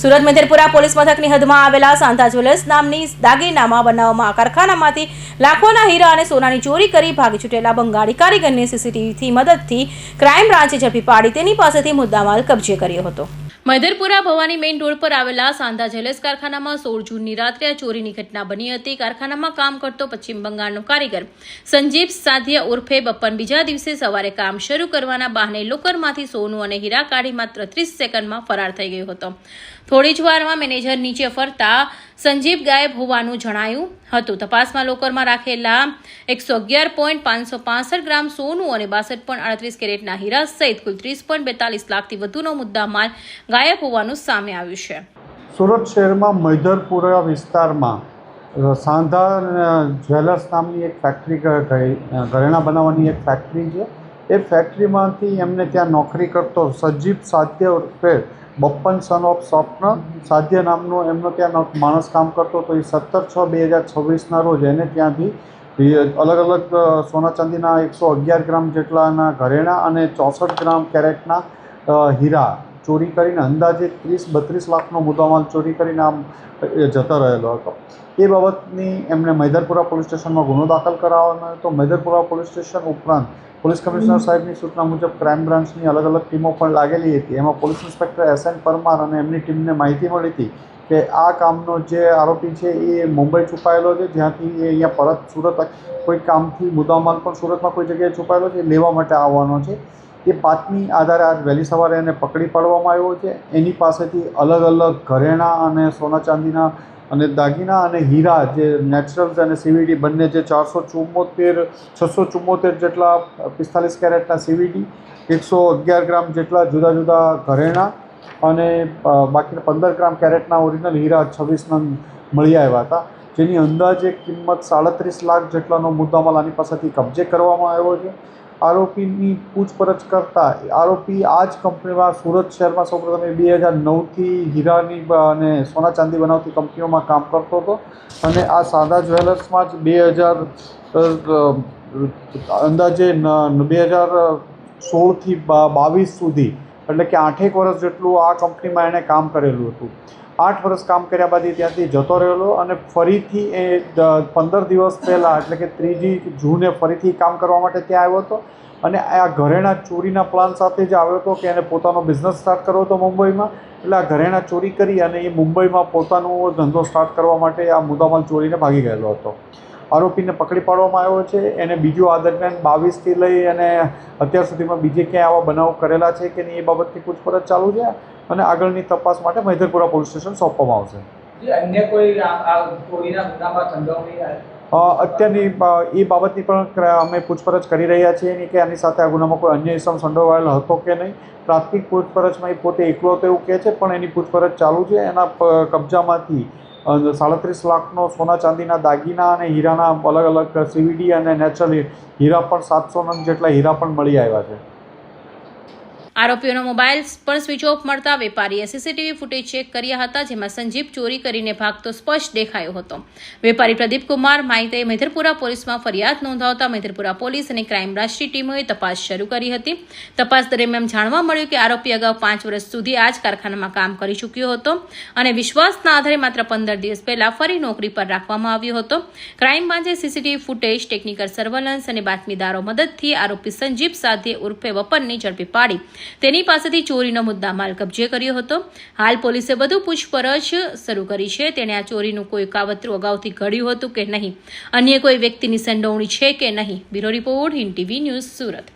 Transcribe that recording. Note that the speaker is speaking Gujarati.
સુરત મેધરપુરા પોલીસ મથકની હદમાં આવેલા સાંધા જ્વેલર્સ નામની દાગીનામાં બનાવવામાં કારખાનામાંથી લાખોના હીરા અને સોનાની ચોરી કરી ભાગી છૂટેલા બંગાળી કારીગરને સીસીટીવીથી મદદથી ક્રાઇમ બ્રાન્ચે ઝડપી પાડી તેની પાસેથી મુદ્દામાલ કબજે કર્યો હતો. મેધરપુરા ભવાની મેઇન રોડ પર આવેલા સાંધા જ્વેલર્સ કારખાનામાં 16 જૂનની રાત્રે આ ચોરીની ઘટના બની હતી. કારખાનામાં કામ કરતો પશ્ચિમ બંગાળનો કારીગર સંજીવ સાધ્યા ઉર્ફે બપ્પન બીજા દિવસે સવારે કામ શરૂ કરવાના બહાને લોકરમાંથી સોનું અને હીરા કાઢી માત્ર 30 સેકન્ડમાં ફરાર થઈ ગયો હતો. થોડી જ વારમાં મેનેજર નીચે ફરતા સંજીવ ગાયબ હોવાનું જણાયું હતું. તપાસમાં લોકરમાં રાખેલા 111.565 ગ્રામ સોનું અને 62.38 કેરેટના હીરા સહિત કુલ 30.42 લાખથી વધુનો મુદ્દામાલ ગાયબ હોવાનું સામે આવ્યું છે. સુરત શહેરમાં મેધરપુરા વિસ્તારમાં સાંધા જ્વેલર્સ નામની એક ફેક્ટરી ઘરેણાં બનાવવાની એક ફેક્ટરી છે. એ ફેક્ટરીમાંથી એમને ત્યાં નોકરી કરતો સજીવ સાધ્ય ઉર્ફે બપ્પન સન ઓફ સ્વપ્ન સાધ્ય નામનો એમનો ત્યાં માણસ કામ કરતો હતો. એ 17/6/2026ના રોજ એને ત્યાંથી અલગ અલગ સોના ચાંદીના 111 ગ્રામ જેટલાના ઘરેણાં અને 64 ગ્રામ કેરેટના હીરા ચોરી કરીને અંદાજે 30-32 લાખનો મુદ્દામાલ ચોરી કરીને આમ જતો રહેલો હતો. એ બાબતની એમણે મેધરપુરા પોલીસ સ્ટેશનમાં ગુનો દાખલ કરાવવાનો હતો. મેધરપુરા પોલીસ સ્ટેશન ઉપરાંત પોલીસ કમિશનર સાહેબની સૂચના મુજબ ક્રાઇમ બ્રાન્ચની અલગ અલગ ટીમો પણ લાગેલી હતી. એમાં પોલીસ ઇન્સ્પેક્ટર SN પરમાર અને એમની ટીમને માહિતી મળી હતી કે આ કામનો જે આરોપી છે એ મુંબઈ છુપાયેલો છે, જ્યાંથી એ અહીંયા પરત સુરત કોઈ કામથી મુદ્દામાલ પણ સુરતમાં કોઈ જગ્યાએ છુપાયેલો છે, લેવા માટે આવવાનો છે. એ બાતમી આધારે આજ વહેલી સવારે એને પકડી પાડવામાં આવ્યો છે. એની પાસેથી અલગ અલગ ઘરેણાં અને સોના ચાંદીના અને દાગીના અને હીરા જે નેચરલ્સ અને CVD બંને જે 674 જેટલા 45 કેરેટના CVD, 111 ગ્રામ જેટલા જુદા જુદા ઘરેણાં અને બાકીના 15 ગ્રામ કેરેટના ઓરિજિનલ હીરા 26 નંગ મળી આવ્યા હતા, જેની અંદાજે કિંમત 37 લાખ જેટલાનો મુદ્દામાલ આની પાસેથી કબજે કરવામાં આવ્યો છે. આરોપીની પૂછપરછ કરતાં આરોપી આ જ કંપનીમાં સુરત શહેરમાં સૌપ્રથમ 2009થી હીરાની અને સોના ચાંદી બનાવતી કંપનીઓમાં કામ કરતો હતો અને આ સાંધા જ્વેલર્સમાં જ 2016થી 22 સુધી એટલે કે 8 વર્ષ જેટલું આ કંપનીમાં એણે કામ કરેલું હતું. 8 વર્ષ કામ કર્યા બાદ એ ત્યાંથી જતો રહેલો અને ફરીથી એ 15 દિવસ પહેલાં એટલે કે 3 જૂને ફરીથી કામ કરવા માટે ત્યાં આવ્યો હતો અને આ ઘરેણાં ચોરીના પ્લાન સાથે જ આવ્યો હતો કે એને પોતાનો બિઝનેસ સ્ટાર્ટ કરવો હતો મુંબઈમાં. એટલે આ ઘરેણાં ચોરી કરી અને એ મુંબઈમાં પોતાનો ધંધો સ્ટાર્ટ કરવા માટે આ મુદ્દામાલ ચોરીને ભાગી ગયેલો હતો. આરોપીને પકડી પાડવામાં આવ્યો છે. એને બીજું આ દરમિયાન 22થી લઈ અને અત્યાર સુધીમાં બીજે ક્યાંય આવા બનાવ કરેલા છે કે નહીં એ બાબતની પૂછપરછ ચાલુ છે અને આગળની તપાસ માટે મેધરપુરા પોલીસ સ્ટેશન સોંપવામાં આવશે. અત્યારની એ બાબતની પણ અમે પૂછપરછ કરી રહ્યા છીએ કે આની સાથે આ ગુનામાં કોઈ અન્ય ઇસમ સંડોવાયેલો હતો કે નહીં. પ્રાથમિક પૂછપરછમાં એ પોતે એકલો તો એવું કહે છે, પણ એની પૂછપરછ ચાલુ છે. એના કબજામાંથી 37 લાખનો સોના ચાંદીના દાગીના અને હીરાના અલગ અલગ CVD અને નેચરલ હીરા પણ 700 નંગ જેટલા હીરા પણ મળી આવ્યા છે. આરોપીઓનો મોબાઈલ પણ સ્વિચ ઓફ મળતા વેપારીએ સીસીટીવી ફૂટેજ ચેક કર્યા હતા, જેમાં સંજીવ ચોરી કરીને ભાગતો સ્પષ્ટ દેખાયો હતો. વેપારી પ્રદીપ કુમાર માહિતે મેધરપુરા પોલીસમાં ફરિયાદ નોંધાવતા મેધરપુરા પોલીસ અને ક્રાઇમ બ્રાન્ચની ટીમોએ તપાસ શરૂ કરી હતી. તપાસ દરમિયાન જાણવા મળ્યું કે આરોપી અગાઉ 5 વર્ષ સુધી આ જ કારખાનામાં કામ કરી ચૂક્યો હતો અને વિશ્વાસના આધારે માત્ર 15 દિવસ પહેલા ફરી નોકરી પર રાખવામાં આવ્યો હતો. ક્રાઇમ બ્રાન્ચે સીસીટીવી ફૂટેજ, ટેકનિકલ સર્વેલન્સ અને બાતમીદારો મદદથી આરોપી સંજીવ સાધ્ય ઉર્ફે વપનની ઝડપી પાડી તેની પાસેથી ચોરીનો મુદ્દામાલ કબજે કર્યો હતો. હાલ પોલીસે વધુ પૂછપરછ શરૂ કરી છે. તેણે આ ચોરીનું કોઈ કાવતરું અગાઉથી ઘડ્યું હતું કે નહીં, અન્ય કોઈ વ્યક્તિની સંડોવણી છે કે નહીં. Bureau report, Hind TV news, Surat.